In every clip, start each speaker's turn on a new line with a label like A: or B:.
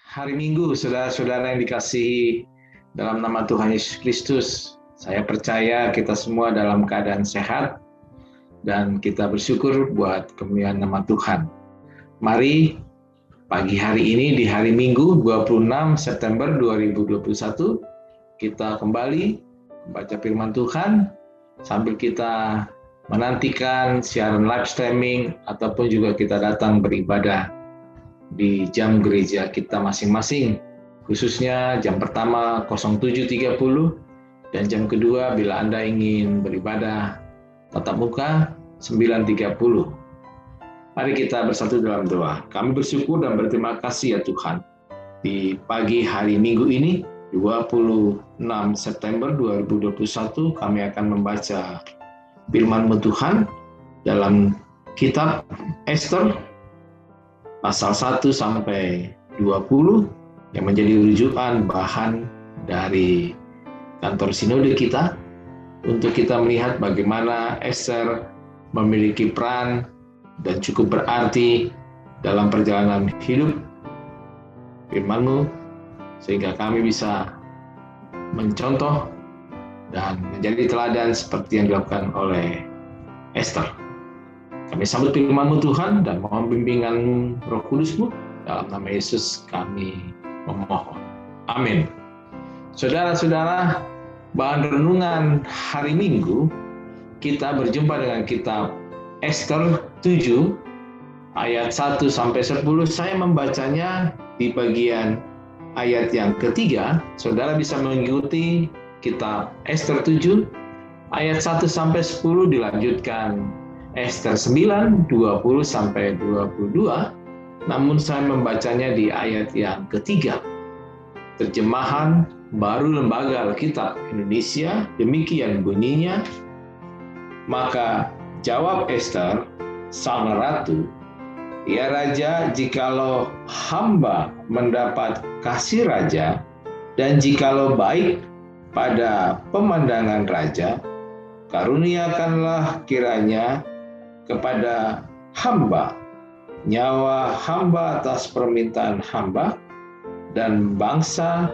A: hari Minggu, saudara-saudara yang dikasihi dalam nama Tuhan Yesus Kristus. Saya percaya kita semua dalam keadaan sehat dan kita bersyukur buat kemuliaan nama Tuhan. Mari pagi hari ini di hari Minggu 26 September 2021 kita kembali membaca firman Tuhan sambil kita menantikan siaran live streaming ataupun juga kita datang beribadah di jam gereja kita masing-masing, khususnya jam pertama 07.30 dan jam kedua bila Anda ingin beribadah tatap muka 9.30. Mari kita bersatu dalam doa. Kami bersyukur dan berterima kasih ya Tuhan, di pagi hari Minggu ini 26 September 2021 kami akan membaca firman-Mu Tuhan dalam kitab Ester pasal 1 sampai 20 yang menjadi rujukan bahan dari kantor sinode kita untuk kita melihat bagaimana Ester memiliki peran dan cukup berarti dalam perjalanan hidup firman-Mu sehingga kami bisa mencontoh dan menjadi teladan seperti yang dilakukan oleh Ester. Kami sambut firman-Mu Tuhan dan mohon bimbingan Roh Kudus-Mu. Dalam nama Yesus kami memohon. Amin. Saudara-saudara, bahan renungan hari Minggu, kita berjumpa dengan kitab Ester 7, ayat 1 sampai 10. Saya membacanya di bagian ayat yang ketiga. Saudara bisa mengikuti kitab Ester 7, ayat 1 sampai 10 dilanjutkan Ester 9, 20 sampai 22, namun saya membacanya di ayat yang ketiga. Terjemahan Baru Lembaga Alkitab Indonesia, demikian bunyinya. Maka jawab Ester, sang ratu, ya raja, jikalau hamba mendapat kasih raja, dan jikalau baik pada pemandangan raja, karuniakanlah kiranya kepada hamba nyawa hamba atas permintaan hamba, dan bangsa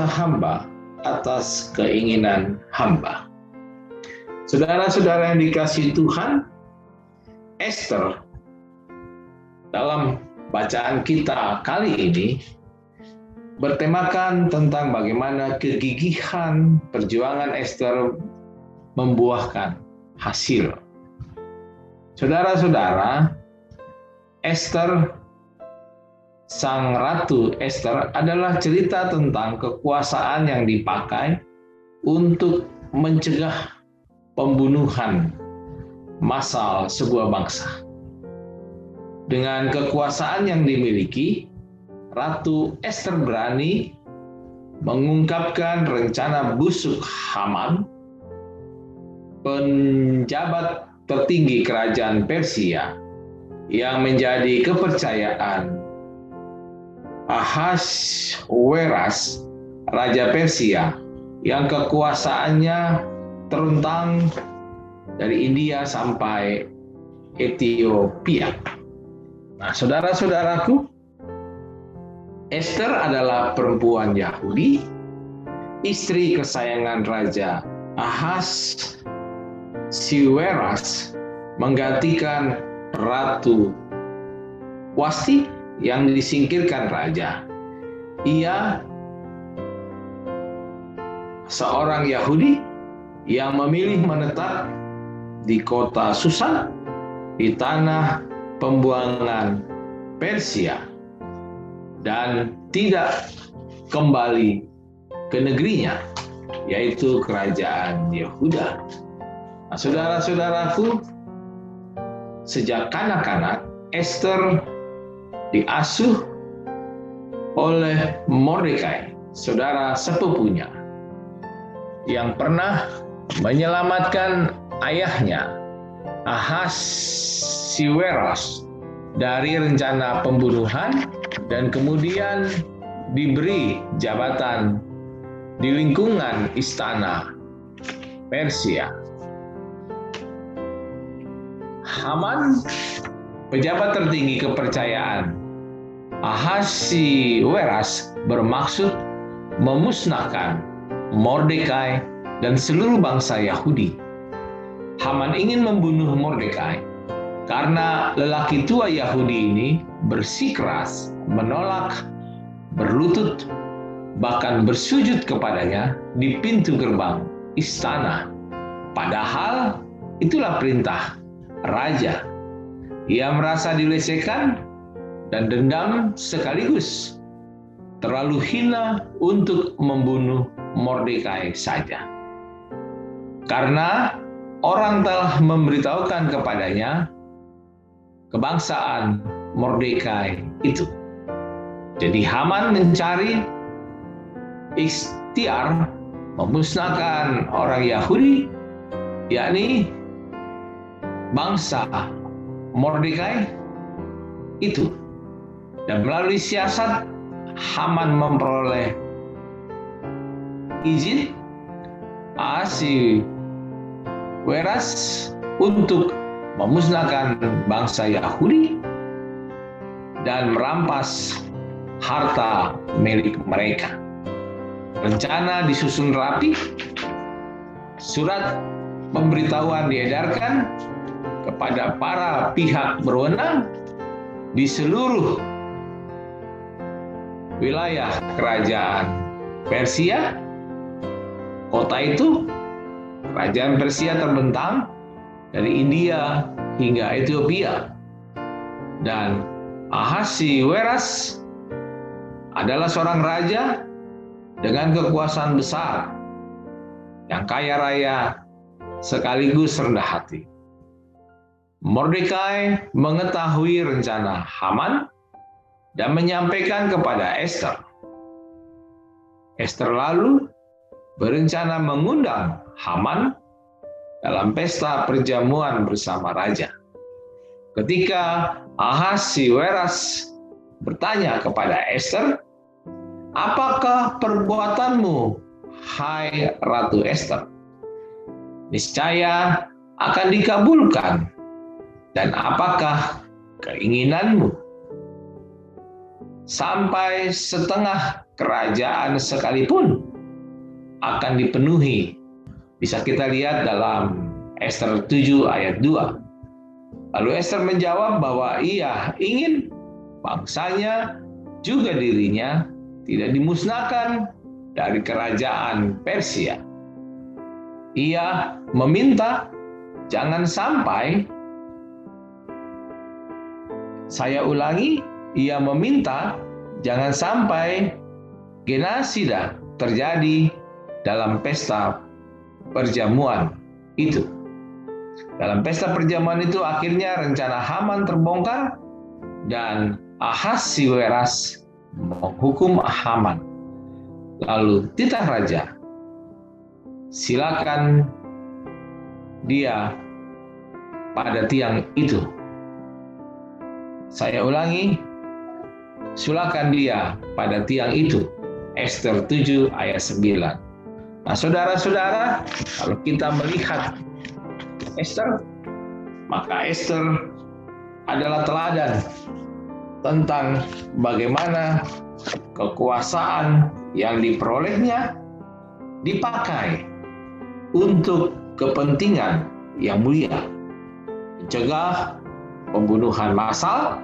A: hamba atas keinginan hamba. Saudara-saudara yang dikasihi Tuhan, Ester dalam bacaan kita kali ini bertemakan tentang bagaimana kegigihan perjuangan Ester membuahkan hasil. Saudara-saudara, Ester, sang ratu Ester adalah cerita tentang kekuasaan yang dipakai untuk mencegah pembunuhan massal sebuah bangsa. Dengan kekuasaan yang dimiliki, Ratu Ester berani mengungkapkan rencana busuk Haman, penjabat tertinggi kerajaan Persia yang menjadi kepercayaan Ahasweras, Raja Persia, yang kekuasaannya terentang dari India sampai Ethiopia. Nah, saudara-saudaraku, Ester adalah perempuan Yahudi, istri kesayangan Raja Ahasweras, menggantikan Ratu Wasti yang disingkirkan raja. Ia seorang Yahudi yang memilih menetap di kota Susa, di tanah pembuangan Persia, dan tidak kembali ke negerinya, yaitu kerajaan Yehuda. Nah, saudara-saudaraku, sejak kanak-kanak Ester diasuh oleh Mordekai, saudara sepupunya, yang pernah menyelamatkan ayahnya Ahasweras dari rencana pembunuhan dan kemudian diberi jabatan di lingkungan istana Persia. Haman, pejabat tertinggi kepercayaan Ahasiweras bermaksud memusnahkan Mordekai dan seluruh bangsa Yahudi. Haman ingin membunuh Mordekai karena lelaki tua Yahudi ini bersikeras menolak, berlutut, bahkan bersujud kepadanya di pintu gerbang istana. Padahal itulah perintah raja. Ia merasa dilecehkan dan dendam sekaligus. Terlalu hina untuk membunuh Mordekai saja. Karena orang telah memberitahukan kepadanya kebangsaan Mordekai itu. Jadi Haman mencari ikhtiar memusnahkan orang Yahudi, yakni bangsa Mordekai itu. Dan melalui siasat, Haman memperoleh izin Ahasiweras untuk memusnahkan bangsa Yahudi dan merampas harta milik mereka. Rencana disusun rapi, surat pemberitahuan diedarkan kepada para pihak berwenang di seluruh wilayah kerajaan Persia. Kota itu, kerajaan Persia terbentang dari India hingga Ethiopia. Dan Ahasiweras adalah seorang raja dengan kekuasaan besar, yang kaya raya sekaligus rendah hati. Mordekai mengetahui rencana Haman dan menyampaikan kepada Esther. Esther lalu berencana mengundang Haman dalam pesta perjamuan bersama raja. Ketika Ahasiweras bertanya kepada Esther, "Apakah perbuatanmu, hai Ratu Esther? Niscaya akan dikabulkan. Dan apakah keinginanmu? Sampai setengah kerajaan sekalipun akan dipenuhi." Bisa kita lihat dalam Esther 7 ayat 2. Lalu Esther menjawab bahwa ia ingin bangsanya juga dirinya tidak dimusnahkan dari kerajaan Persia. Ia meminta jangan sampai, saya ulangi, ia meminta jangan sampai genosida terjadi dalam pesta perjamuan itu. Dalam pesta perjamuan itu akhirnya rencana Haman terbongkar dan Ahasiweras menghukum Haman. Lalu titah raja, silakan dia pada tiang itu. Saya ulangi, silakan dia pada tiang itu. Esther 7 ayat 9. Nah, saudara-saudara, kalau kita melihat Esther, maka Esther adalah teladan tentang bagaimana kekuasaan yang diperolehnya dipakai untuk kepentingan yang mulia, mencegah pembunuhan massal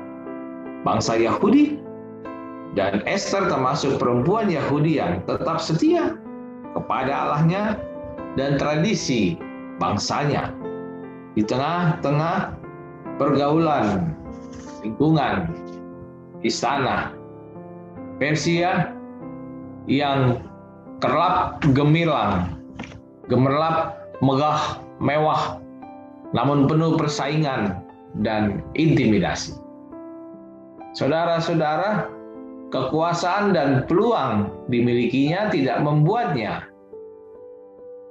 A: bangsa Yahudi, dan Esther termasuk perempuan Yahudi yang tetap setia kepada Allahnya dan tradisi bangsanya di tengah-tengah pergaulan lingkungan istana Persia yang kerap gemilang, gemerlap, megah, mewah, namun penuh persaingan dan intimidasi. Saudara-saudara, kekuasaan dan peluang dimilikinya tidak membuatnya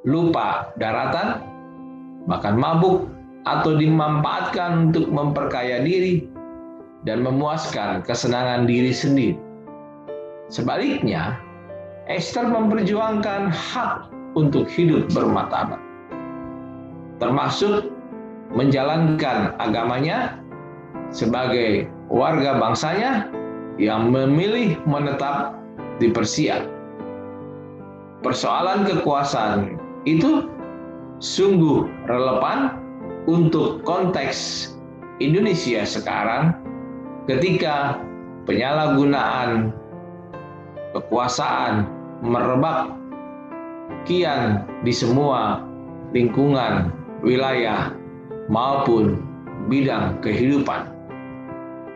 A: lupa daratan, bahkan mabuk atau dimanfaatkan untuk memperkaya diri dan memuaskan kesenangan diri sendiri. Sebaliknya, Esther memperjuangkan hak untuk hidup bermartabat, termasuk menjalankan agamanya sebagai warga bangsanya yang memilih menetap di Persia. Persoalan kekuasaan itu sungguh relevan untuk konteks Indonesia sekarang ketika penyalahgunaan kekuasaan merebak kian di semua lingkungan, wilayah, maupun bidang kehidupan.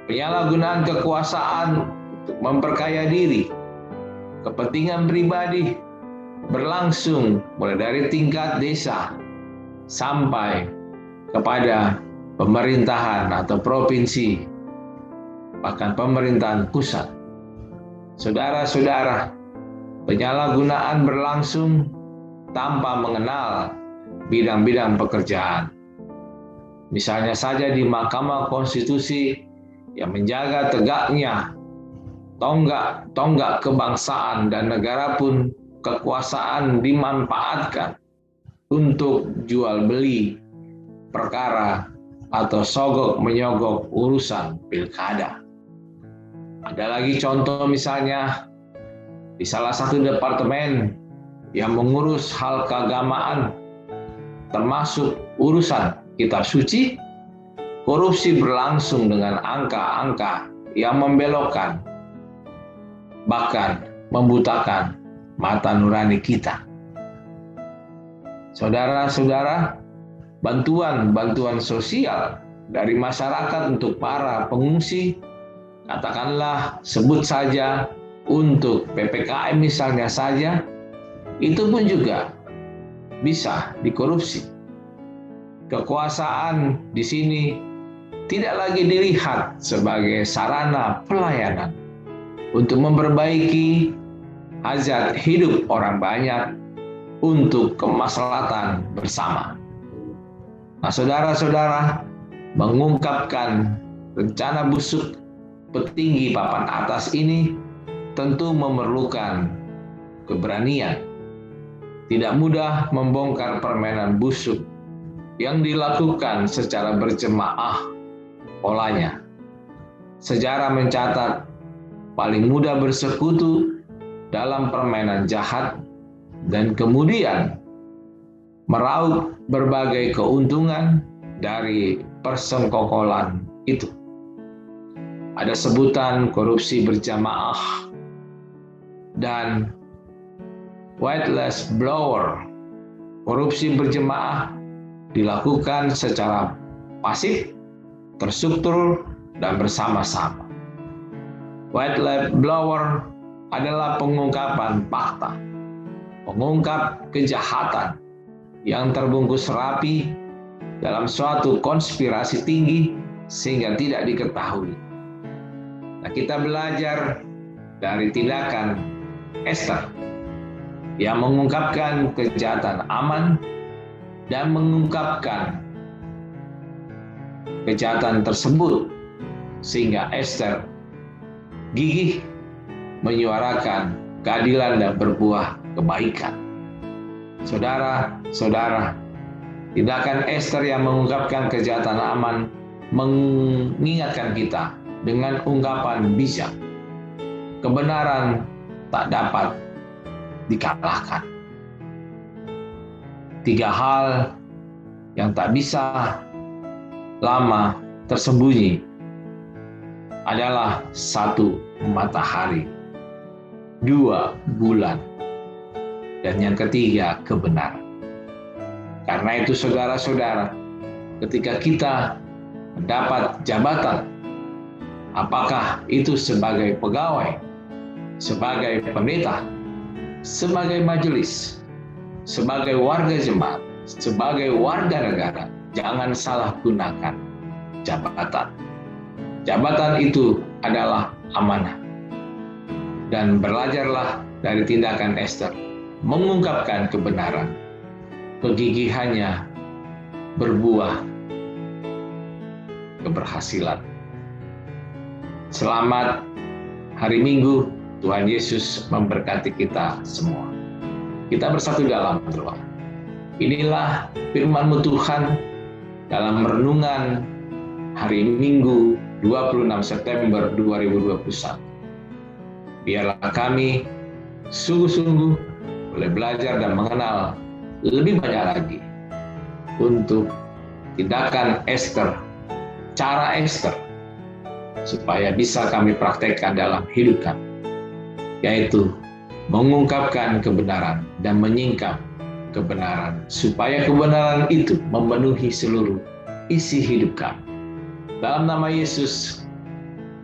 A: Penyalahgunaan kekuasaan untuk memperkaya diri, kepentingan pribadi, berlangsung mulai dari tingkat desa sampai kepada pemerintahan atau provinsi, bahkan pemerintahan pusat. Saudara-saudara, penyalahgunaan berlangsung tanpa mengenal bidang-bidang pekerjaan. Misalnya saja di Mahkamah Konstitusi yang menjaga tegaknya tonggak kebangsaan dan negara pun kekuasaan dimanfaatkan untuk jual beli perkara atau sogok menyogok urusan pilkada. Ada lagi contoh misalnya di salah satu departemen yang mengurus hal keagamaan termasuk urusan kitab suci, korupsi berlangsung dengan angka-angka yang membelokkan bahkan membutakan mata nurani kita. Saudara-saudara, bantuan sosial dari masyarakat untuk para pengungsi, katakanlah sebut saja untuk PPKM misalnya saja, itu pun juga bisa dikorupsi. Kekuasaan di sini tidak lagi dilihat sebagai sarana pelayanan untuk memperbaiki hajat hidup orang banyak untuk kemaslahatan bersama. Nah, saudara-saudara, mengungkapkan rencana busuk petinggi papan atas ini tentu memerlukan keberanian. Tidak mudah membongkar permainan busuk yang dilakukan secara berjemaah polanya. Sejarah mencatat paling mudah bersekutu dalam permainan jahat dan kemudian meraup berbagai keuntungan dari persengkokolan itu. Ada sebutan korupsi berjamaah dan whistleblower. Korupsi berjemaah dilakukan secara pasif, terstruktur, dan bersama-sama. Whistleblower adalah pengungkapan fakta, pengungkap kejahatan yang terbungkus rapi dalam suatu konspirasi tinggi sehingga tidak diketahui. Nah, kita belajar dari tindakan Esther yang mengungkapkan kejahatan Aman dan mengungkapkan kejahatan tersebut sehingga Esther gigih menyuarakan keadilan dan berbuah kebaikan. Saudara-saudara, tindakan Esther yang mengungkapkan kejahatan Aman mengingatkan kita dengan ungkapan bijak. Kebenaran tak dapat dikalahkan. 3 hal yang tak bisa lama tersembunyi adalah 1. Matahari, 2. Bulan, dan yang ketiga kebenaran. Karena itu saudara-saudara, ketika kita mendapat jabatan, apakah itu sebagai pegawai, sebagai pendeta, sebagai majelis, sebagai warga jemaat, sebagai warga negara, jangan salah gunakan jabatan. Jabatan itu adalah amanah. Dan belajarlah dari tindakan Esther, mengungkapkan kebenaran. Kegigihannya berbuah keberhasilan. Selamat hari Minggu. Tuhan Yesus memberkati kita semua. Kita bersatu dalam doa. Inilah firman-Mu Tuhan dalam renungan hari Minggu 26 September 2021. biarlah kami sungguh-sungguh boleh belajar dan mengenal lebih banyak lagi untuk tindakan Ester, cara Ester, supaya bisa kami praktekkan dalam hidup kami, yaitu mengungkapkan kebenaran dan menyingkap kebenaran, supaya kebenaran itu memenuhi seluruh isi hidup kami. Dalam nama Yesus,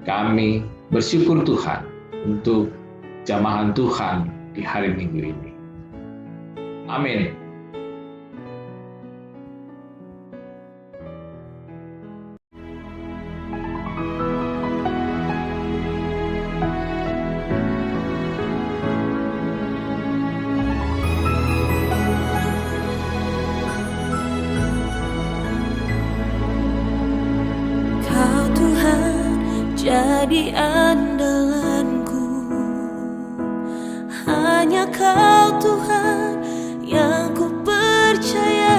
A: kami bersyukur Tuhan untuk jamahan Tuhan di hari Minggu ini. Amin.
B: Kau Tuhan jadi andalanku, hanya Kau Tuhan yang ku percaya.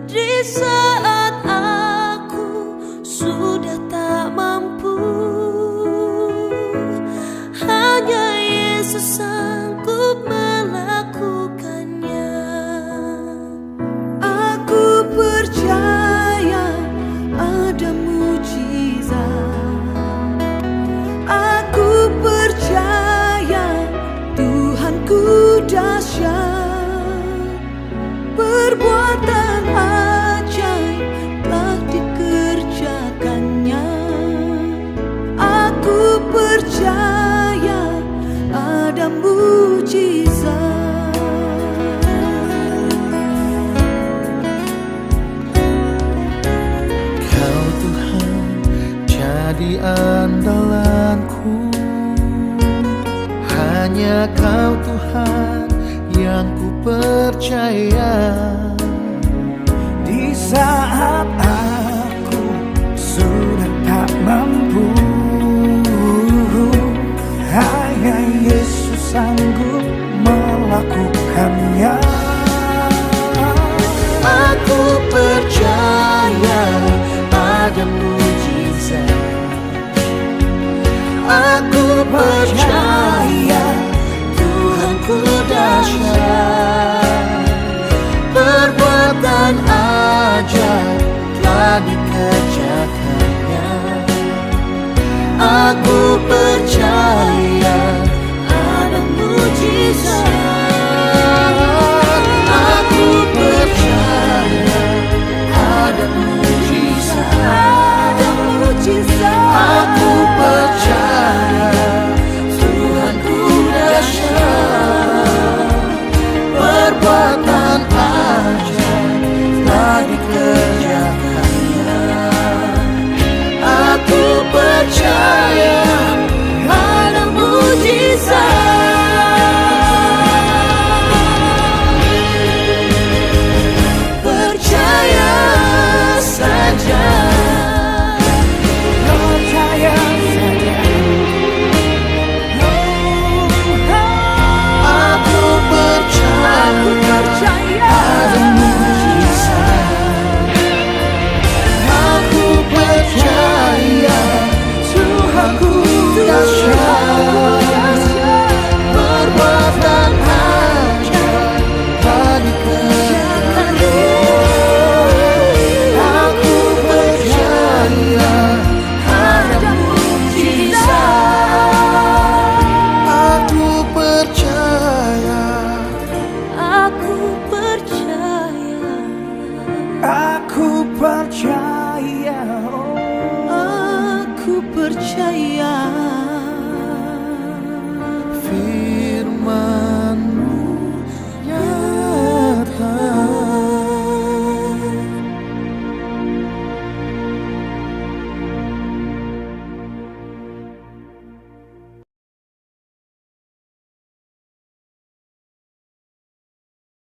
B: Di saat aku sudah tak mampu, hanya Yesus sanggup melakukannya. Aku percaya ada mujizat. Aku percaya Tuhanku dahsyat. Perbuatan ajaib telah dikerjakannya. Aku percaya ada mujizat.
C: Kau Tuhan jadi andalanku, hanya Kau Tuhan yang ku percaya. Di saat aku sudah tak mampu, hanya Yesus sanggup melakukannya. Aku percaya ada mujizat. Aku percaya Tuhanku dahsyat. Perbuatan ajaib telah dikerjakannya. Aku percaya ada mujizat. Aku percaya ada mujizat. Aku percaya Tuhanku dahsyat. Perbuatan ajaib telah dikerjakannya. Aku percaya ada mujizat. Percaya saja. Percaya saja. Aku percaya ada mujizat. Aku percaya Tuhanku dahsyat. Perbuatan ajaib telah dikerjakannya. Aku percaya ada mujizat. Aku percaya. Aku percaya. Aku percaya.
B: Aku percaya.